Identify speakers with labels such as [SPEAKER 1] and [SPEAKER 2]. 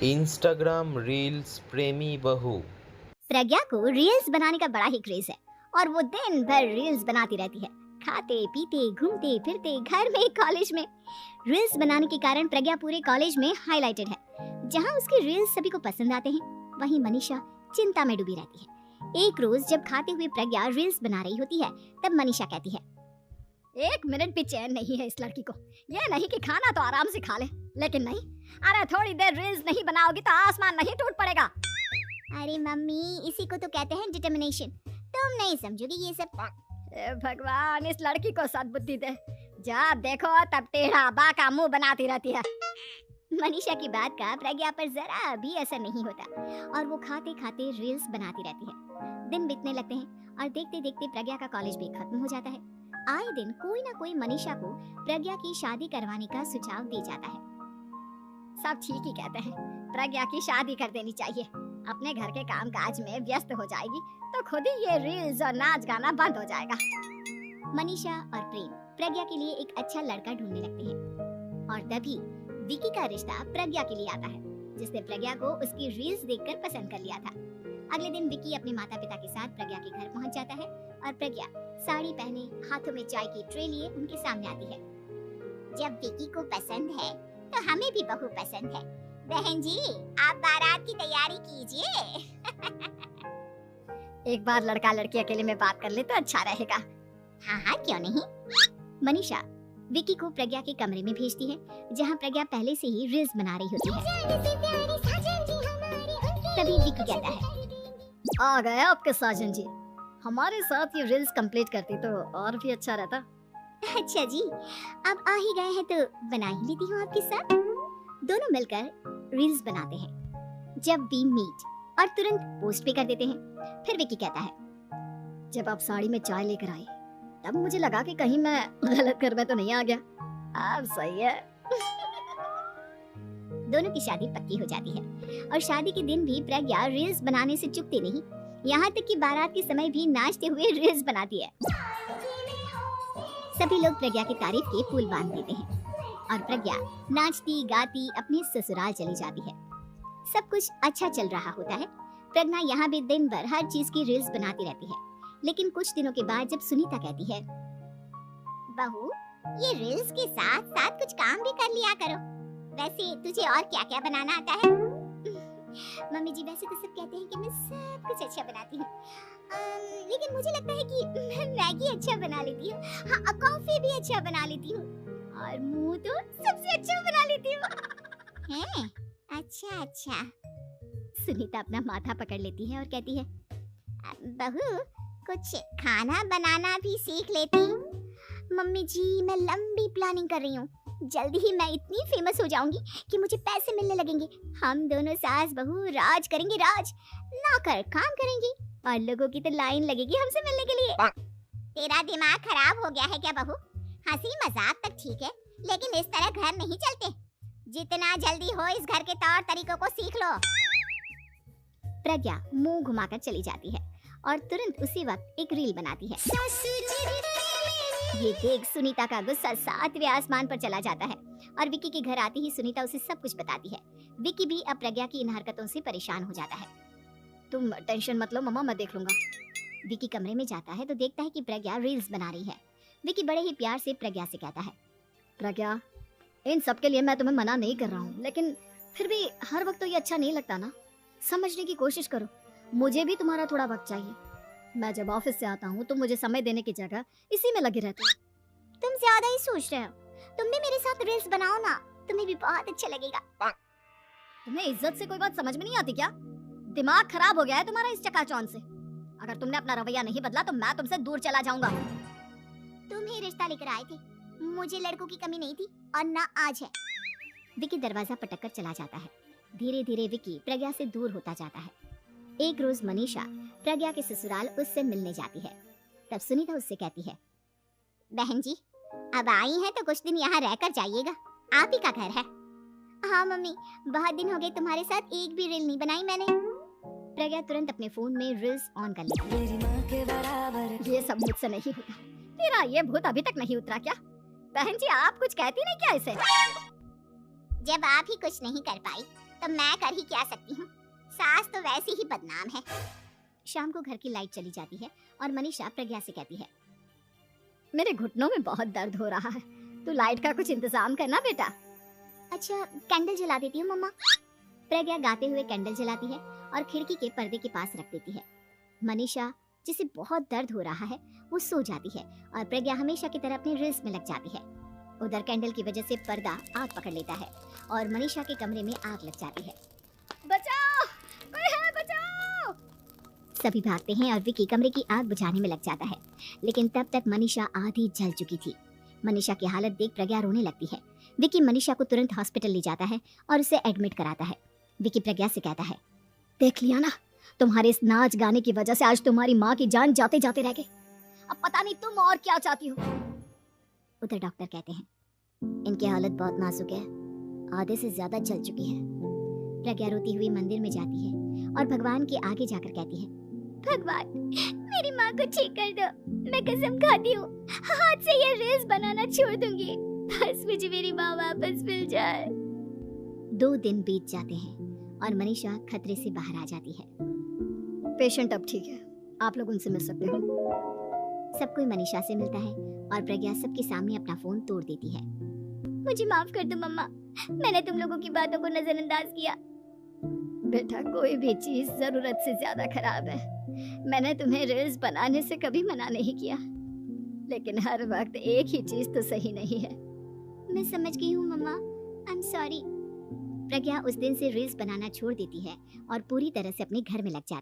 [SPEAKER 1] Instagram reels प्रेमी बहू।
[SPEAKER 2] प्रज्ञा को रील्स बनाने का बड़ा ही क्रेज है और वो दिन भर रील्स बनाती रहती है। खाते पीते घूमते फिरते घर में कॉलेज में रील्स बनाने के कारण प्रज्ञा पूरे कॉलेज में हाईलाइटेड है। जहाँ उसके रील्स सभी को पसंद आते हैं, वहीं मनीषा चिंता में डूबी रहती है। एक रोज जब खाते हुए प्रज्ञा रील्स बना रही होती है, तब मनीषा कहती है, एक मिनट भी चैन नहीं है इस लड़की को। ये नहीं कि खाना तो आराम से खा ले, लेकिन नहीं, अरे थोड़ी देर रील्स नहीं बनाओगी तो आसमान नहीं टूट पड़ेगा। अरे मम्मी, इसी को तो कहते हैं डिटर्मिनेशन। तुम नहीं समझोगी ये सब। भगवान, इस लड़की को सद्बुद्धि दे। जब देखो तब टेढ़ा बाका मुंह बनाती रहती है। मनीषा की बात का प्रज्ञा पर जरा भी असर नहीं होता और वो खाते खाते रील्स बनाती रहती है। दिन बीतने लगते हैं और देखते देखते प्रज्ञा का कॉलेज भी खत्म हो जाता है। आए दिन कोई ना कोई मनीषा को प्रज्ञा की शादी करवाने का सुझाव दे जाता है। सब ठीक ही कहते हैं, प्रज्ञा की शादी कर देनी चाहिए। अपने घर के काम काज में व्यस्त हो जाएगी तो खुद ही ये रील्स और नाच गाना बंद हो जाएगा। मनीषा और प्रेम प्रज्ञा के लिए एक अच्छा लड़का ढूंढने लगते हैं और तभी विकी का रिश्ता प्रज्ञा के लिए आता है, जिसने प्रज्ञा को उसकी रील्स देखकर पसंद कर लिया था। अगले दिन विकी अपने माता पिता के साथ प्रज्ञा के घर पहुंच जाता है और प्रज्ञा साड़ी पहने हाथों में चाय की ट्रे लिए उनके सामने आती है। जब विकी को पसंद है तो हमें भी बहू पसंद है। बहन जी, आप बारात की तैयारी कीजिए। एक बार लड़का लड़की अकेले में बात कर ले तो अच्छा रहेगा। हाँ हाँ, क्यों नहीं। मनीषा विकी को प्रज्ञा के कमरे में भेजती है, जहाँ प्रज्ञा पहले से ही रील्स बना रही होती है। तभी विकी कहता है, आ गए आपके साजन जी। हमारे साथ ये रील्स कंप्लीट करती तो और भी अच्छा रहता। अच्छा जी, अब आ ही गए हैं तो बना ही लेती हूँ आपके साथ। दोनों मिलकर रील्स बनाते हैं। जब वी मीट और तुरंत पोस्ट भी कर देते हैं। फिर विकी कहता है, जब आप साड़ी में चाय लेकर आई तब मुझे लगा कि कहीं मैं गलत घर में तो नहीं आ गया। अब सही है। दोनों की शादी पक्की हो जाती है और शादी के दिन भी प्रज्ञा रील्स बनाने से चूकती नहीं। यहाँ तक कि बारात के समय भी नाचते हुए रील्स बनाती है। सभी लोग प्रज्ञा की तारीफ के पुल बांध देते हैं और प्रज्ञा नाचती गाती अपने ससुराल चली जाती है। सब कुछ अच्छा चल रहा होता है। प्रज्ञा यहाँ भी दिन भर हर चीज की रील्स बनाती रहती है। लेकिन कुछ दिनों के बाद जब सुनीता कहती है, बहू, ये रील्स के साथ साथ कुछ काम भी कर लिया करो। वैसे तुझे और क्या क्या बनाना आता है? मम्मी जी, वैसे तो सब कहते हैं कि मैं सब कुछ अच्छा बनाती हूँ, लेकिन मुझे लगता है कि मैं मैगी अच्छा बना लेती हूँ। हाँ, कॉफी भी अच्छा बना लेती हूँ और मुंह तो सबसे अच्छा बना लेती हूँ। हैं? अच्छा अच्छा। सुनीता अपना माथा पकड़ लेती है और कहती है, बहू, कुछ खाना बनाना भी सीख लेती। मम्मी जी, मैं लंबी प्लानिंग कर रही हूँ। जल्दी ही मैं इतनी फेमस हो जाऊंगी कि मुझे पैसे मिलने लगेंगे। हम दोनों सास बहू राज करेंगे, राज। नौकर काम करेंगी और लोगों की तो लाइन लगेगी हमसे मिलने के लिए। तेरा दिमाग खराब हो गया है क्या बहू? हंसी मजाक तक ठीक है, लेकिन इस तरह घर नहीं चलते। जितना जल्दी हो इस घर के तौर तरीकों को सीख लो। प्रज्ञा मुंह घुमाकर चली जाती है और तुरंत उसी वक्त एक रील बनाती है। ये देख सुनीता का गुस्सा 7वें आसमान पर चला जाता है और विकी के घर आते ही सुनीता उसे सब कुछ बताती है। विकी भी अब प्रज्ञा की इन हरकतों से परेशान हो जाता है। तुम टेंशन मत लो मम्मा, मैं देख लूंगा। विकी कमरे में जाता है तो देखता है कि प्रज्ञा रील्स बना रही है। विकी बड़े ही प्यार से प्रज्ञा से कहता है, प्रज्ञा, इन सब के लिए मैं तुम्हें मना नहीं कर रहा हूँ, लेकिन फिर भी हर वक्त तो ये अच्छा नहीं लगता ना। समझने की कोशिश करो, मुझे भी तुम्हारा थोड़ा वक्त चाहिए। मैं जब ऑफिस से आता हूँ तो मुझे समय देने की जगह इसी में लगे रहते हो। तुम ज्यादा ही सोच रहे हो। तुम भी मेरे साथ रील्स बनाओ ना, तुम्हें भी बहुत अच्छा लगेगा। तुम्हें इज्जत से कोई बात समझ में नहीं आती क्या? दिमाग खराब हो गया है तुम्हारा इस चकाचौंध से। अगर तुमने अपना रवैया नहीं बदला तो मैं तुमसे दूर चला जाऊंगा। तुम ही रिश्ता लेकर आए थे, मुझे लड़कों की कमी नहीं थी और ना आज है। विकी दरवाजा पटक कर चला जाता है। धीरे धीरे विकी प्रज्ञा से दूर होता जाता है। एक रोज मनीषा प्रज्ञा के ससुराल उससे मिलने जाती है। तब सुनीता उससे कहती है, बहन जी, अब आई हैं तो कुछ दिन यहाँ रहकर जाइएगा, आप ही का घर है। हाँ मम्मी, बहुत दिन हो गए तुम्हारे साथ एक भी रील नहीं बनाई मैंने। प्रज्ञा तुरंत अपने फोन में रील्स ऑन कर लेती है। ये सब मुझसे नहीं होता। तेरा ये भूत अभी तक नहीं उतरा क्या? बहन जी, आप कुछ कहती नहीं क्या इसे? जब आप ही कुछ नहीं कर पाई तो मैं कर ही क्या सकती हूँ, सास तो वैसे ही बदनाम है। शाम को घर की लाइट चली जाती है और मनीषा प्रज्ञा से कहती है, मेरे घुटनों में बहुत दर्द हो रहा है, तू लाइट का कुछ इंतजाम करना बेटा। अच्छा, कैंडल जला देती हूँ मम्मा। प्रज्ञा गाते हुए कैंडल जलाती है और खिड़की के पर्दे के पास रख देती है। मनीषा, जिसे बहुत दर्द हो रहा है, वो सो जाती है और प्रज्ञा हमेशा की तरह अपने रील्स में लग जाती है। उधर कैंडल की वजह से पर्दा आग पकड़ लेता है और मनीषा के कमरे में आग लग जाती है। बचाओ, कोई है, बचाओ! सभी भागते हैं और विकी कमरे की आग बुझाने में लग जाता है, लेकिन तब तक मनीषा आधी जल चुकी थी। मनीषा की हालत देख प्रज्ञा रोने लगती है। विकी मनीषा को तुरंत हॉस्पिटल ले जाता है और उसे एडमिट कराता है। विकी प्रज्ञा से कहता है, देख लिया ना, तुम्हारे इस नाच गाने की वजह से आज तुम्हारी माँ की जान जाते जाते रह गई। अब पता नहीं तुम और क्या चाहती हो। उधर डॉक्टर कहते हैं, इनकी हालत बहुत नाजुक है, आधे से ज्यादा जल चुकी है। प्रज्ञा रोती हुई मंदिर में जाती है और भगवान के आगे जाकर कहती है, भगवान, मेरी माँ को ठीक कर दो, मैं कसम खाती हूँ हाथ से ये रील्स बनाना छोड़ दूंगी, बस मुझे मेरी माँ वापस मिल जाए। 2 दिन बीत जाते हैं और मनीषा खतरे से बाहर आ जाती है। पेशेंट अब ठीक है, आप लोग उनसे मिल सकते हो। सब कोई मनीषा से मिलता है और प्रज्ञा सबके सामने अपना फोन तोड़ देती है। मुझे माफ कर दो मम्मा, मैंने तुम लोगों की बातों को नजरअंदाज किया। बेटा, कोई भी चीज जरूरत से ज्यादा खराब है। मैंने तुम्हें रील्स बनाने से कभी मना नहीं किया, लेकिन हर वक्त एक ही चीज तो सही नहीं है। मैं समझ गई हूँ मम्मा, आई एम सॉरी। प्रज्ञा उस दिन से रील्स बनाना छोड़ देती है और पूरी तरह से अपने घर में लग जाती है।